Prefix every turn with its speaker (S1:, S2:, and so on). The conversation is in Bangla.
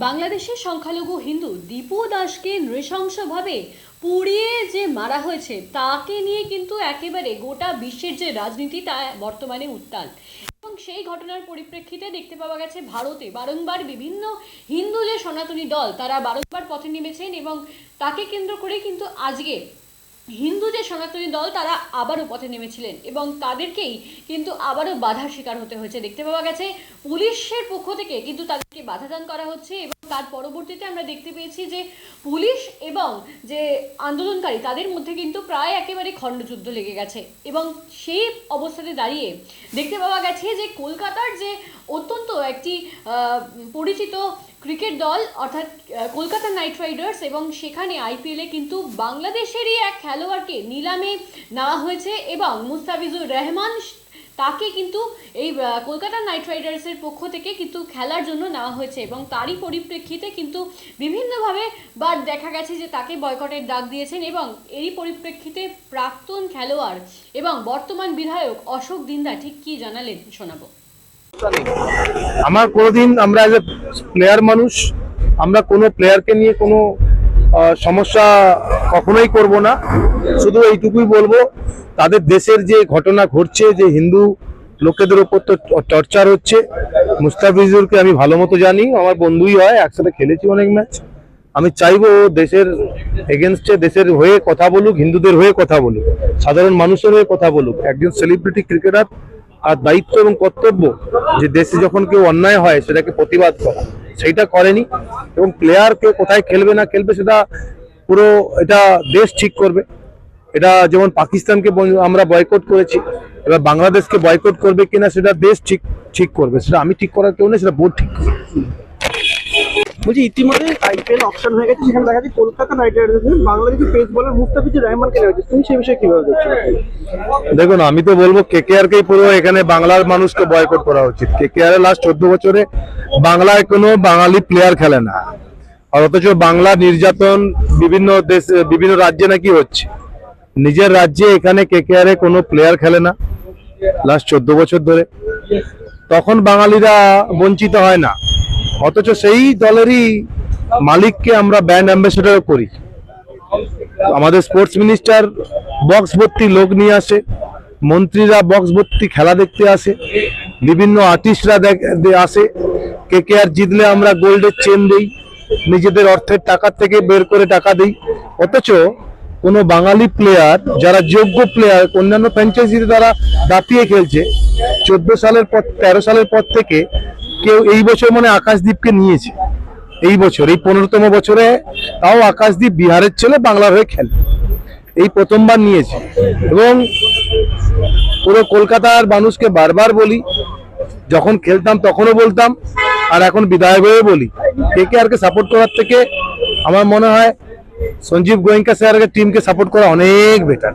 S1: বাংলাদেশের সংখ্যালঘু হিন্দু দীপু দাসকে নৃশংসভাবে পুড়িয়ে যে মারা হয়েছে তাকে নিয়ে কিন্তু একেবারে গোটা বিশ্বের যে রাজনীতি তা বর্তমানে উত্তাল। এবং সেই ঘটনার পরিপ্রেক্ষিতে দেখতে পাওয়া গেছে ভারতে বারংবার বিভিন্ন হিন্দু যে সনাতনী দল তারা বারংবার পথে নেমেছেন এবং তাকে কেন্দ্র করে কিন্তু আজকে হিন্দু যে সনাতনী দল তারা আবারও পথে নেমেছিলেন এবং তাদেরকেই কিন্তু আবারও বাধার শিকার হতে হয়েছে। দেখতে পাওয়া গেছে পুলিশের পক্ষ থেকে কিন্তু তাদেরকে বাধা দান করা হচ্ছে এবং তার পরবর্তীতে আমরা দেখতে পেয়েছি যে পুলিশ এবং যে আন্দোলনকারী তাদের মধ্যে কিন্তু প্রায় একেবারে খণ্ডযুদ্ধ লেগে গেছে। এবং সেই অবস্থাতে দাঁড়িয়ে দেখতে পাওয়া গেছে যে কলকাতার যে অত্যন্ত একটি পরিচিত ক্রিকেট দল অর্থাৎ কলকাতা নাইট রাইডার্স এবং সেখানে আইপিএলে কিন্তু বাংলাদেশেরই এক খেলোয়াড়কে নিলামে নেওয়া হয়েছে এবং মুস্তাফিজুর রহমান তাকে কিন্তু এই কলকাতা নাইট রাইডার্সের পক্ষ থেকে কিন্তু খেলার জন্য নেওয়া হয়েছে এবং তারই পরিপ্রেক্ষিতে কিন্তু বিভিন্নভাবে দেখা গেছে যে তাকে বয়কটের ডাক দিয়েছেন এবং এরই পরিপ্রেক্ষিতে প্রাক্তন খেলোয়াড় এবং বর্তমান বিধায়ক অশোক দিন্দা ঠিক কি জানালেন শোনাবো।
S2: আমার কোনোদিন আমরা এজ এ প্লেয়ার মানুষ আমরা কোনো প্লেয়ারকে নিয়ে কোনো সমস্যা কখনোই করব না। শুধু এইটুকুই বলবো তাদের দেশের যে ঘটনা ঘটছে যে হিন্দু লোকেদের উপর তো টর্চার হচ্ছে। মুস্তাফিজুরকে আমি ভালো মতো জানি, আমার বন্ধুই হয়, একসাথে খেলেছি অনেক ম্যাচ। আমি চাইবো দেশের এগেনস্টে দেশের হয়ে কথা বলুক, হিন্দুদের হয়ে কথা বলুক, সাধারণ মানুষের হয়ে কথা বলুক। একজন সেলিব্রিটি ক্রিকেটার আর দায়িত্ব এবং কর্তব্য যে দেশে যখন কেউ অন্যায় হয় সেটাকে প্রতিবাদ করা, সেইটা করেনি। এবং প্লেয়ারকে কোথায় খেলবে না খেলবে সেটা পুরো এটা দেশ ঠিক করবে। এটা যেমন পাকিস্তানকে আমরা বয়কট করেছি, এবার বাংলাদেশকে বয়কট করবে কিনা সেটা দেশ ঠিক করবে। সেটা আমি ঠিক করার কেউ নেই, সেটা বোর্ড ঠিক করবে।
S3: বলছি ইতিমধ্যে আইপিএল অপশন হয়ে গেছে, সেখানে দেখা যাচ্ছে Kolkata night Riders Bangladeshi pace bowler Mustafizur রহমানকে নেওয়া হয়েছে। তুমি সেই বিষয়ে কিভাবে দেখছো?
S2: দেখুন, আমি তো বলবো কেকেআরকেই পুরো এখানে বাংলার মানুষকে বয়কট করা উচিত। কেকেআর এর লাস্ট 14 বছরে বাংলায় কোনো বাঙালি প্লেয়ার খেলে না, আর অথচ বাংলা নির্যাতন বিভিন্ন দেশ বিভিন্ন রাজ্যে নাকি হচ্ছে। নিজের রাজ্যে এখানে কেকেআর এ কোনো প্লেয়ার খেলে না লাস্ট 14 বছর ধরে, তখন বাঙালিরা বঞ্চিত হয় না। অথচ সেই দলেরই মালিককে আমরা ব্র্যান্ড অ্যাম্বাসেডর করি। আমাদের স্পোর্টস মিনিস্টার বক্স ভর্তি লোক নিয়ে আসে, মন্ত্রীরা বক্স ভর্তি খেলা দেখতে আসে, বিভিন্ন আর্টিস্টরা আসে। কেকেআর জিতলে আমরা গোল্ডের চেন দেই, নিজেদের অর্থের টাকা থেকে বের করে টাকা দেই। অথচ কোনো বাঙালি প্লেয়ার যারা যোগ্য প্লেয়ার অন্যান্য ফ্র্যাঞ্চাইজিতে তারা দাপিয়ে খেলছে, 14 সালের পর 13 সালের পর থেকে কেউ এই বছর মনে আকাশদীপকে নিয়েছে। এই বছর এই 15তম বছরে তাও আকাশদীপ বিহারের ছেলে বাংলার হয়ে খেলে, এই প্রথমবার নিয়েছে। এবং পুরো কলকাতার মানুষকে বারবার বলি, যখন খেলতাম তখনও বলতাম আর এখন বিধায়ক হয়ে বলি, কেকেআরকে সাপোর্ট করার থেকে আমার মনে হয় সঞ্জীব গোয়েঙ্কা স্যারের টিমকে সাপোর্ট করা অনেক বেটার।